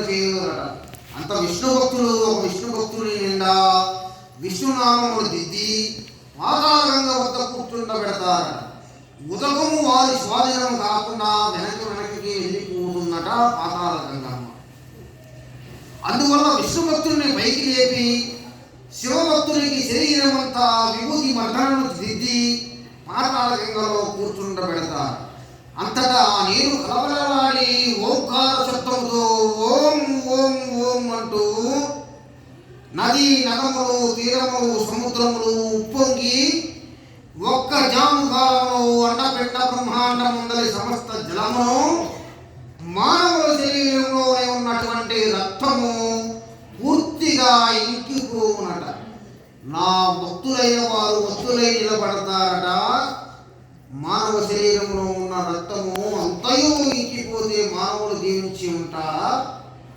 చేయగలట. అంత విష్ణు భక్తులు ఒక విష్ణు భక్తుని నిండా విష్ణునామములు దిద్ది పాతాళగంగ వద్ద కూర్చుండబెడతారట. ఉదకము వారి స్వాధీనం కాకుండా వెనక్కి వెళ్ళిపోతుందట పాతాళగంగమ్మ. అందువల్ల విష్ణు భక్తుల్ని పైకి లేపి శివభక్తునికి శరీరమంతా విభూతి మర్దనను దిద్ది పాతాళగంగలో కూర్చుండబెడతారు. అంతటా ఆ నీరు కలవలలాడి ఓంకార శబ్దంతో ఓం ఓం ఓం అంటూ నది నగములు తీరములు సముద్రములు ఉప్పొంగి ఒక్క జాము కాలంలో అండపెండ బ్రహ్మాండముందలి సమస్త జలమును మానవుల శరీరంలోనే ఉన్నటువంటి రక్తము పూర్తిగా ఇంకిపోవునట. నా భక్తులైన వారు భక్తులై నిలబడతారట. మానవ శరీరంలో ఉన్న రక్తము అంతయు ఇంకిపోతే మానవులు జీవించి ఉంటారా?